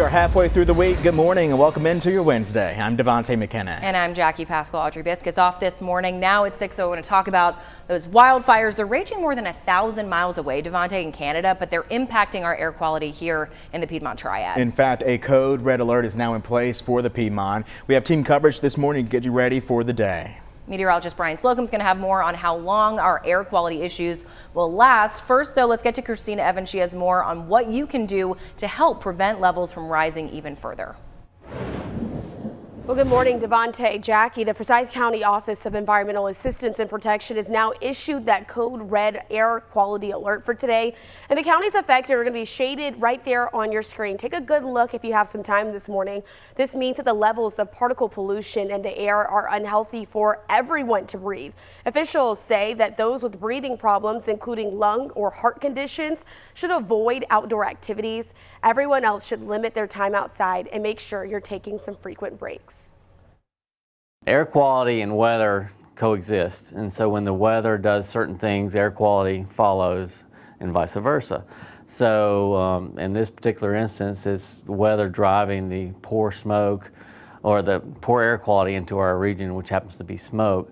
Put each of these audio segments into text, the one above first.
We are halfway through the week. Good morning and welcome into your Wednesday. I'm Devontae McKenna. And I'm Jackie Pascal. Audrey Biscuits off this morning. Now it's 6:00. I want to talk about those wildfires. They're raging more than 1,000 miles away, Devontae, in Canada, but they're impacting our air quality here in the Piedmont Triad. In fact, a code red alert is now in place for the Piedmont. We have team coverage this morning to get you ready for the day. Meteorologist Brian Slocum is going to have more on how long our air quality issues will last. First, though, let's get to Christina Evans. She has more on what you can do to help prevent levels from rising even further. Well, good morning, Devontae, Jackie. The Forsyth County Office of Environmental Assistance and Protection has now issued that code red air quality alert for today. And the counties affected are going to be shaded right there on your screen. Take a good look if you have some time this morning. This means that the levels of particle pollution in the air are unhealthy for everyone to breathe. Officials say that those with breathing problems, including lung or heart conditions, should avoid outdoor activities. Everyone else should limit their time outside and make sure you're taking some frequent breaks. Air quality and weather coexist, and so when the weather does certain things, air quality follows and vice versa. So in this particular instance, it's weather driving the poor smoke or the poor air quality into our region, which happens to be smoke.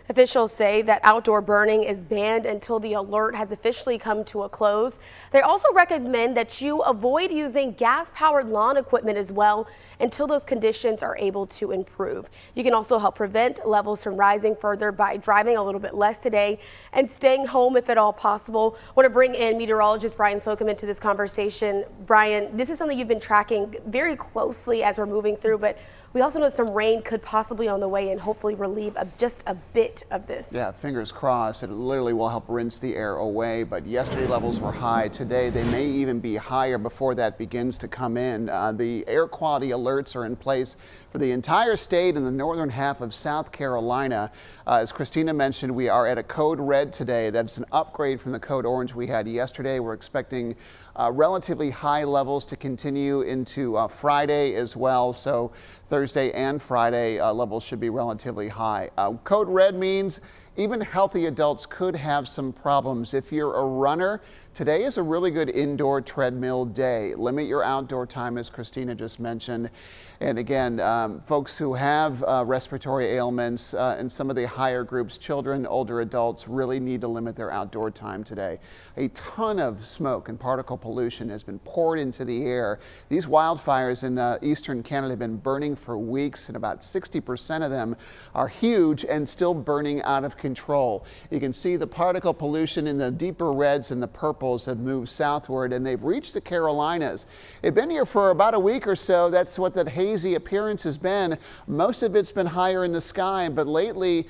Officials say that outdoor burning is banned until the alert has officially come to a close. They also recommend that you avoid using gas-powered lawn equipment as well until those conditions are able to improve. You can also help prevent levels from rising further by driving a little bit less today and staying home if at all possible. I want to bring in meteorologist Brian Slocum into this conversation. Brian, this is something you've been tracking very closely as we're moving through, but we also know some rain could possibly on the way and hopefully relieve just a bit of this. Yeah, fingers crossed. It literally will help rinse the air away, but yesterday levels were high. Today they may even be higher before that begins to come in. The air quality alerts are in place for the entire state in the northern half of South Carolina. As Christina mentioned, we are at a code red today. That's an upgrade from the code orange we had yesterday. We're expecting relatively high levels to continue into Friday as well. So Thursday and Friday levels should be relatively high. Code red means even healthy adults could have some problems. If you're a runner, today is a really good indoor treadmill day. Limit your outdoor time, as Christina just mentioned. And again, folks who have respiratory ailments and some of the higher groups, children, older adults, really need to limit their outdoor time today. A ton of smoke and particle pollution has been poured into the air. These wildfires in eastern Canada have been burning for weeks, and about 60% of them are huge and still burning out of control. You can see the particle pollution in the deeper reds and the purples have moved southward, and they've reached the Carolinas. They've been here for about a week or so. That's what that hazy appearance has been. Most of it's been higher in the sky, but lately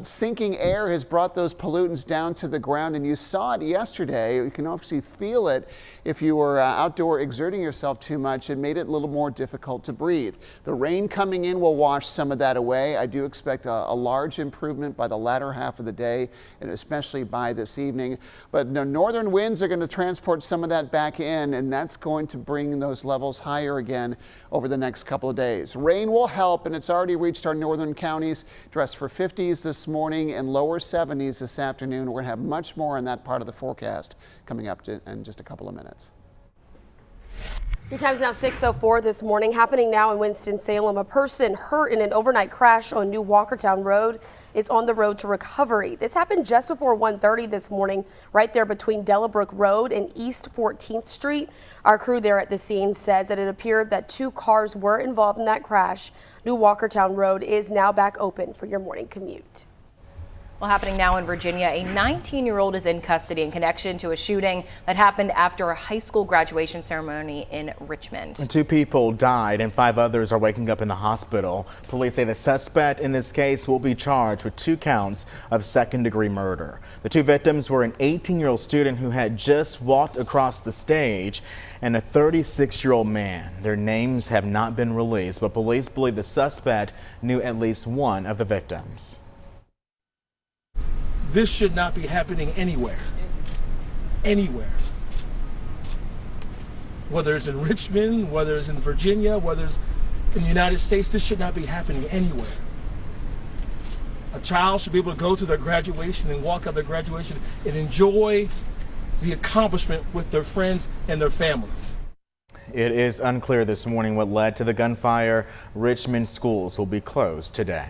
sinking air has brought those pollutants down to the ground, and you saw it yesterday. You can obviously feel it if you were outdoor exerting yourself too much. It made it a little more difficult to breathe. The rain coming in will wash some of that away. I do expect a large improvement by the latter half of the day, and especially by this evening. But the northern winds are going to transport some of that back in, and that's going to bring those levels higher again over the next couple of days. Rain will help, and it's already reached our northern counties. Dressed for 50s this morning and lower 70s this afternoon. We're going to have much more on that part of the forecast coming up in just a couple of minutes. Your time is now 6:04 this morning. Happening now in Winston-Salem. A person hurt in an overnight crash on New Walkertown Road is on the road to recovery. This happened just before 1:30 this morning, right there between Delabrook Road and East 14th Street. Our crew there at the scene says that it appeared that two cars were involved in that crash. New Walkertown Road is now back open for your morning commute. Well, happening now in Virginia, a 19-year-old is in custody in connection to a shooting that happened after a high school graduation ceremony in Richmond. 2 people died and 5 others are waking up in the hospital. Police say the suspect in this case will be charged with 2 counts of second-degree murder. The 2 victims were an 18-year-old student who had just walked across the stage and a 36-year-old man. Their names have not been released, but police believe the suspect knew at least one of the victims. This should not be happening anywhere. Anywhere. Whether it's in Richmond, whether it's in Virginia, whether it's in the United States, this should not be happening anywhere. A child should be able to go to their graduation and walk out their graduation and enjoy the accomplishment with their friends and their families. It is unclear this morning what led to the gunfire. Richmond schools will be closed today.